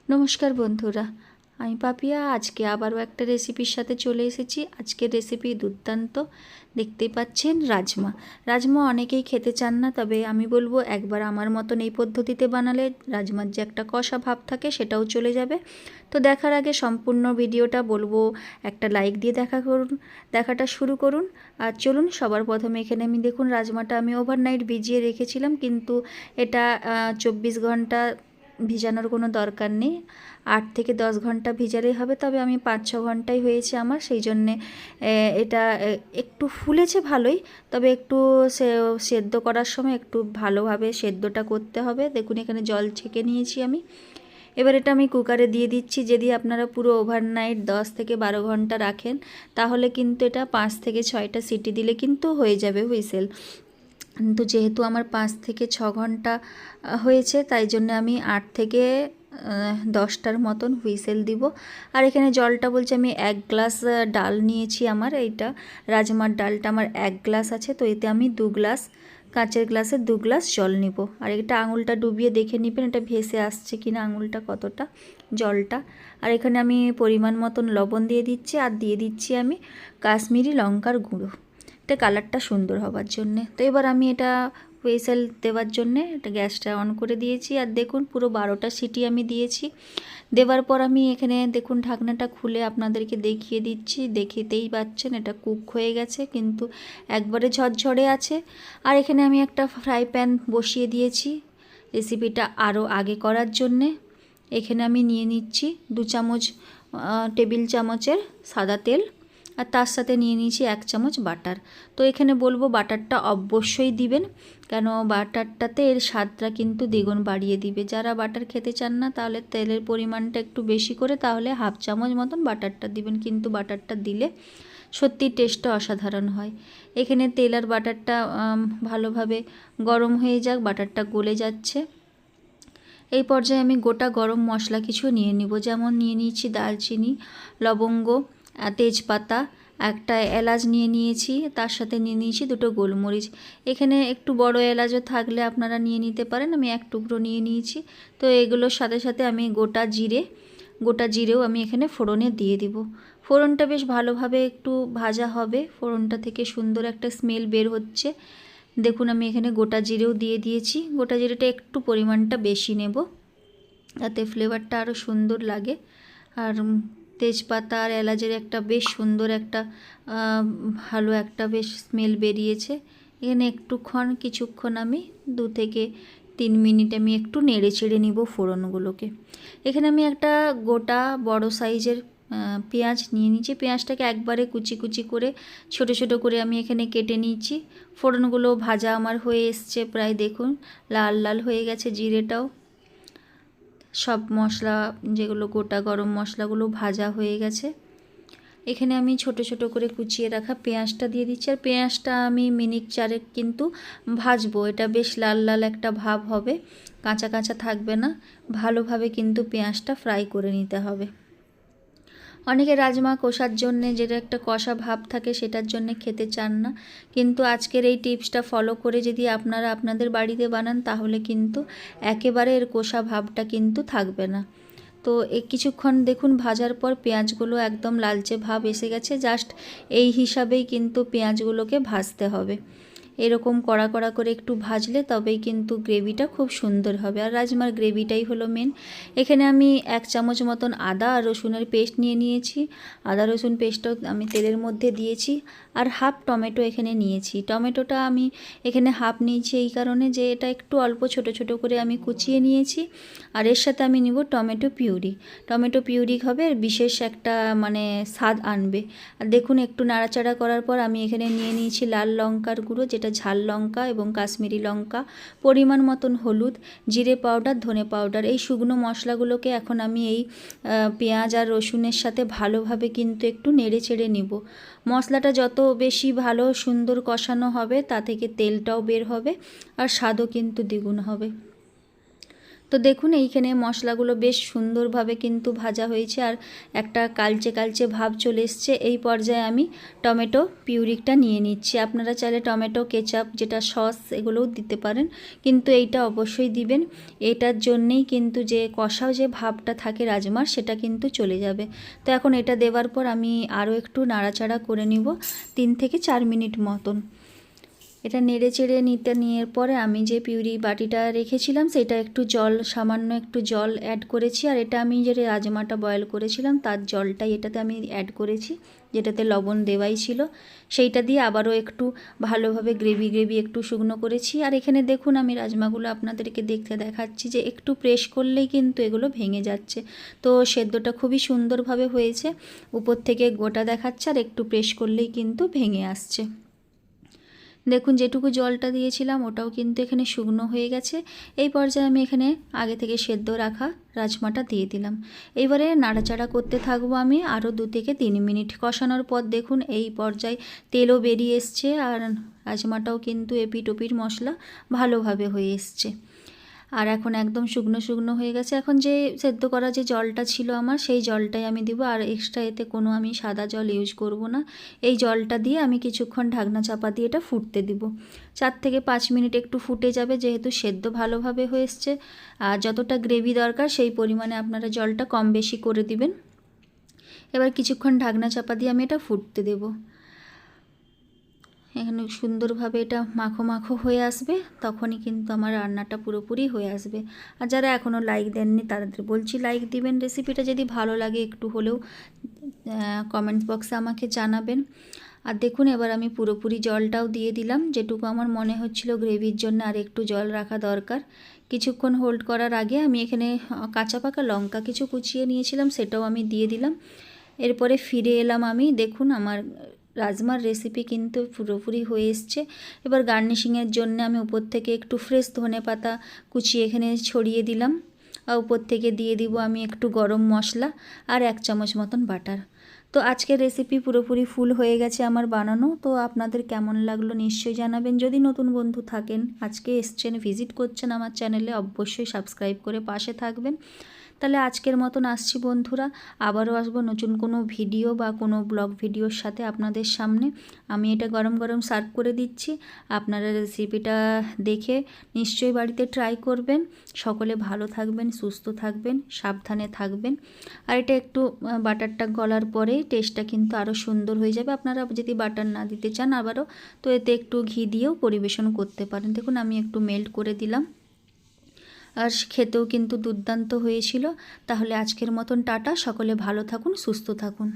নমস্কার বন্ধুরা, আমি পাপিয়া। আজকে আবারও একটা রেসিপির সাথে চলে এসেছি। আজকের রেসিপি দুর্দান্ত। দেখতেই পাচ্ছেন রাজমা অনেকেই খেতে চান না, তবে আমি বলবো একবার আমার মতন এই পদ্ধতিতে বানালে রাজমার যে একটা কষা ভাব থাকে সেটাও চলে যাবে। তো দেখার আগে সম্পূর্ণ ভিডিওটা বলবো একটা লাইক দিয়ে দেখাটা শুরু করুন। আর চলুন, সবার প্রথমে এখানে আমি দেখুন রাজমাটা আমি ওভারনাইট ভিজিয়ে রেখেছিলাম, কিন্তু এটা 24 ঘন্টা ভিজানোর কোনো দরকার নেই। 8 থেকে 10 ঘন্টা ভিজালেই হবে, তবে আমি 5-6 ঘন্টাই হয়েছে আমার, সেই জন্যে এটা একটু ফুলেছে ভালোই, তবে একটু সেদ্ধ করার সময় একটু ভালোভাবে সেদ্ধটা করতে হবে। দেখুন এখানে জল ছেঁকে নিয়েছি আমি। এবার এটা আমি কুকারে দিয়ে দিচ্ছি। যদি আপনারা পুরো ওভারনাইট 10 থেকে 12 ঘন্টা রাখেন, তাহলে কিন্তু এটা 5 থেকে 6টা সিটি দিলে কিন্তু হয়ে যাবে হুইসেল। কিন্তু যেহেতু আমার 5 থেকে 6 ঘন্টা হয়েছে, তাই জন্য আমি 8 থেকে 10টার মতন হুইসেল দিব। আর এখানে জলটা বলছি, আমি 1 গ্লাস ডাল নিয়েছি। আমার এইটা রাজমার ডালটা আমার 1 গ্লাস আছে, তো এতে আমি 2 গ্লাস, কাঁচের গ্লাসে 2 গ্লাস জল নিব। আর এটা আঙুলটা ডুবিয়ে দেখে নেবেন এটা ভেসে আসছে কিনা আঙুলটা কতটা জলটা। আর এখানে আমি পরিমাণ মতন লবণ দিয়ে দিচ্ছি, আর দিয়ে দিচ্ছি আমি কাশ্মীরি লঙ্কার গুঁড়ো, এটা কালারটা সুন্দর হবার জন্যে। তো এবার আমি এটা হুইসেল দেওয়ার জন্যে এটা গ্যাসটা অন করে দিয়েছি। আর দেখুন পুরো 12টা সিটি আমি দিয়েছি। দেওয়ার পর আমি এখানে দেখুন ঢাকনাটা খুলে আপনাদেরকে দেখিয়ে দিচ্ছি। দেখতেই পাচ্ছেন এটা কুক হয়ে গেছে, কিন্তু একবারে ঝরঝরে আছে। আর এখানে আমি একটা ফ্রাই প্যান বসিয়ে দিয়েছি রেসিপিটা আরও আগে করার জন্যে। এখানে আমি নিয়ে নিচ্ছি 2 চামচ টেবিল চামচের সাদা তেল, আর তার সাথে নিয়ে নিয়েছি 1 চামচ বাটার। তো এখানে বলবো বাটারটা অবশ্যই দিবেন, কেন বাটারটাতে এর স্বাদটা কিন্তু দ্বিগুণ বাড়িয়ে দিবে। যারা বাটার খেতে চান না, তাহলে তেলের পরিমাণটা একটু বেশি করে, তাহলে 1/2 চামচ মতন বাটারটা দিবেন, কিন্তু বাটারটা দিলে সত্যি টেস্টটা অসাধারণ হয়। এখানে তেল আর বাটারটা ভালোভাবে গরম হয়ে যাক, বাটারটা গলে যাচ্ছে। এই পর্যায়ে আমি গোটা গরম মশলা কিছু নিয়ে নিব, যেমন নিয়ে নিয়েছি দারচিনি, লবঙ্গ, তেজপাতা, একটা এলাচ নিয়ে নিয়েছি, তার সাথে নিয়ে নিয়েছি 2টো গোলমরিচ। এখানে একটু বড় এলাচও থাকলে আপনারা নিয়ে নিতে পারেন, আমি 1 টুকরো নিয়ে নিয়েছি। তো এগুলোর সাথে সাথে আমি গোটা জিরেও আমি এখানে ফোড়নে দিয়ে দিব। ফোড়নটা বেশ ভালোভাবে একটু ভাজা হবে, ফোড়নটা থেকে সুন্দর একটা স্মেল বের হচ্ছে। দেখুন আমি এখানে গোটা জিরেও দিয়ে দিয়েছি। গোটা জিরেটা একটু পরিমাণটা বেশি নেব, যাতে ফ্লেভারটা আরও সুন্দর লাগে। আর তেজপাতা আর এলাচের একটা বেশ সুন্দর একটা ভালো একটা বেশ স্মেল বেরিয়েছে। এখানে কিছুক্ষণ আমি 2 থেকে 3 মিনিট আমি একটু নেড়ে চেড়ে নিব ফোড়নগুলোকে। এখানে আমি একটা গোটা বড় সাইজের পেঁয়াজ নিয়ে নিয়েছি। পেঁয়াজটাকে একবারে কুচি কুচি করে ছোট ছোট করে আমি এখানে কেটে নিয়েছি। ফোড়নগুলো ভাজা আমার হয়ে এসছে প্রায়, দেখুন লাল লাল হয়ে গেছে। জিরেটাও, সব মশলা যেগুলো গোটা গরম মশলাগুলো ভাজা হয়ে গেছে। এখানে আমি ছোট ছোট করে কুচিয়ে রাখা পেঁয়াজটা দিয়ে দিচ্ছি। আর পেঁয়াজটা আমি মিনিট 4 কিন্তু ভাজবো, এটা বেশ লাল লাল একটা ভাব হবে, কাঁচা কাঁচা থাকবে না। ভালোভাবে কিন্তু পেঁয়াজটা ফ্রাই করে নিতে হবে। অনেকে রাজমা কষার জন্যে যেটা একটা কষা ভাব থাকে সেটার জন্য খেতে চান না, কিন্তু আজকের এই টিপসটা ফলো করে যদি আপনারা আপনাদের বাড়িতে বানান, তাহলে কিন্তু একেবারে এর কষা ভাবটা কিন্তু থাকবে না। তো কিছুক্ষণ দেখুন ভাজার পর পেঁয়াজগুলো একদম লালচে ভাব এসে গেছে। জাস্ট এই হিসাবেই কিন্তু পেঁয়াজগুলোকে ভাজতে হবে। এরকম কড়া কড়া করে একটু ভাজলে তবেই কিন্তু গ্রেভিটা খুব সুন্দর হবে। আর রাজমার গ্রেভিটাই হলো মেন। এখানে আমি 1 চামচ মতন আদা আর রসুনের পেস্ট নিয়ে নিয়েছি। আদা রসুন পেস্টও আমি তেলের মধ্যে দিয়েছি। আর হাফ টমেটো এখানে নিয়েছি। টমেটোটা আমি এখানে হাফ নিয়েছি এই কারণে যে এটা একটু অল্প ছোট ছোট করে আমি কুচিয়ে নিয়েছি। আর এর সাথে আমি নিব টমেটো পিউরি। টমেটো পিউরি হবে বিশেষ একটা স্বাদ আনবে। আর দেখুন একটু নাড়াচাড়া করার পর আমি এখানে নিয়ে নিয়েছি লাল লঙ্কার গুঁড়ো, যেটা ঝাল লঙ্কা, এবং কাশ্মীরি লঙ্কা, পরিমাণ মতন হলুদ, জিরে পাউডার, ধনে পাউডার। এই শুকনো মশলাগুলোকে এখন আমি এই পেঁয়াজ আর রসুনের সাথে ভালোভাবে কিন্তু একটু নেড়ে চেড়ে নিব। মশলাটা যত বেশি ভালো সুন্দর কষানো হবে, তা থেকে তেলটাও বের হবে আর স্বাদও কিন্তু দ্বিগুণ হবে। তো দেখুন এইখানে মশলাগুলো বেশ সুন্দরভাবে কিন্তু ভাজা হয়েছে আর একটা কালচে কালচে ভাব চলে এসছে। এই পর্যায়ে আমি টমেটো পিউরিটা নিয়ে নিচ্ছি। আপনারা চাইলে টমেটো কেচাপ যেটা সস এগুলোও দিতে পারেন, কিন্তু এইটা অবশ্যই দিবেন। এটার জন্যেই কিন্তু যে কষাও যে ভাবটা থাকে রাজমার সেটা কিন্তু চলে যাবে। তো এখন এটা দেওয়ার পর আমি আরও একটু নাড়াচাড়া করে নিব 3 থেকে 4 মিনিট মতন। এটা নেড়ে চেড়ে নিয়ে পরে আমি যে পিউরি বাটিটা রেখেছিলাম সেটা একটু জল, সামান্য একটু জল অ্যাড করেছি। আর এটা আমি যে রাজমাটা বয়েল করেছিলাম তার জলটাই এটাতে আমি অ্যাড করেছি, যেটাতে লবণ দেওয়াই ছিল। সেইটা দিয়ে আবারও একটু ভালোভাবে গ্রেভি একটু শুকনো করেছি। আর এখানে দেখুন আমি রাজমাগুলো আপনাদেরকে দেখাচ্ছি যে একটু প্রেস করলেই কিন্তু এগুলো ভেঙে যাচ্ছে। তো সেদ্ধটা খুবই সুন্দরভাবে হয়েছে, উপর থেকে গোটা দেখাচ্ছে আর একটু প্রেস করলেই কিন্তু ভেঙে আসছে। দেখুন যেটুকু জলটা দিয়েছিলাম ওটাও কিন্তু এখানে শুকনো হয়ে গেছে। এই পর্যায়ে আমি এখানে আগে থেকে সেদ্ধ রাখা রাজমাটা দিয়ে দিলাম। এবারে নাড়াচাড়া করতে থাকবো আমি আরও 2 থেকে 3 মিনিট। কষানোর পর দেখুন এই পর্যায়ে তেলও বেরিয়ে এসছে আর রাজমাটাও কিন্তু এপিট ওপিট মশলা ভালোভাবে হয়ে এসছে। আর এখন একদম শুকনো হয়ে গেছে। এখন যে সেদ্ধ করা যে জলটা ছিল আমার সেই জলটাই আমি দিব, আর এক্সট্রা এতে কোনো আমি সাদা জল ইউজ করব না। এই জলটা দিয়ে আমি কিছুক্ষণ ঢাকনা চাপা দিয়ে এটা ফুটতে দিব। 4 থেকে 5 মিনিট একটু ফুটে যাবে, যেহেতু সেদ্ধ ভালোভাবে হয়ে এসছে। আর যতটা গ্রেভি দরকার সেই পরিমাণে আপনারা জলটা কম বেশি করে দিবেন। এবার কিছুক্ষণ ঢাকনা চাপা দিয়ে আমি এটা ফুটতে দেবো। এখানে সুন্দরভাবে এটা মাখো মাখো হয়ে আসবে, তখনই কিন্তু আমার রান্নাটা পুরোপুরি হয়ে আসবে। আর যারা এখনও লাইক দেননি তাদের বলছি লাইক দিবেন। রেসিপিটা যদি ভালো লাগে একটু হলেও কমেন্ট বক্সে আমাকে জানাবেন। আর দেখুন এবার আমি পুরোপুরি জলটাও দিয়ে দিলাম, যেটুকু আমার মনে হচ্ছিল গ্রেভির জন্য আর একটু জল রাখা দরকার। কিছুক্ষণ হোল্ড করার আগে আমি এখানে কাঁচা পাকা লঙ্কা কিছু কুচিয়ে নিয়েছিলাম, সেটাও আমি দিয়ে দিলাম। এরপরে ফিরে এলাম আমি, দেখুন আমার রাজমার রেসিপি কিন্তু পুরোপুরি হয়ে এসছে। এবার গার্নিশিংয়ের জন্য আমি উপর থেকে একটু ফ্রেশ ধনেপাতা কুচিয়ে এখানে ছড়িয়ে দিলাম। আর উপর থেকে দিয়ে দিব আমি একটু গরম মশলা আর 1 চামচ মতন বাটার। তো আজকের রেসিপি পুরোপুরি ফুল হয়ে গেছে আমার বানানো। তো আপনাদের কেমন লাগলো নিশ্চয়ই জানাবেন। যদি নতুন বন্ধু থাকেন, আজকে এসছেন, ভিজিট করছেন আমার চ্যানেলে, অবশ্যই সাবস্ক্রাইব করে পাশে থাকবেন। তাহলে আজকের মতন আসছি বন্ধুরা, আবারও আসবো নতুন কোনো ভিডিও বা কোনো ব্লগ ভিডিওর সাথে আপনাদের সামনে। আমি এটা গরম গরম সার্ভ করে দিচ্ছি, আপনারা রেসিপিটা দেখে নিশ্চয়ই বাড়িতে ট্রাই করবেন। সকলে ভালো থাকবেন, সুস্থ থাকবেন, সাবধানে থাকবেন। আর এটা একটু বাটারটা গলার পরেই টেস্টটা কিন্তু আরও সুন্দর হয়ে যাবে। আপনারা যদি বাটার না দিতে চান আবারও, তো এতে একটু ঘি দিয়েও পরিবেশন করতে পারেন। দেখুন আমি একটু মেল্ট করে দিলাম, আর খেতেও কিন্তু দুর্দান্ত হয়েছিল। তাহলে আজকের মতন টাটা, সকলে ভালো থাকুন, সুস্থ থাকুন।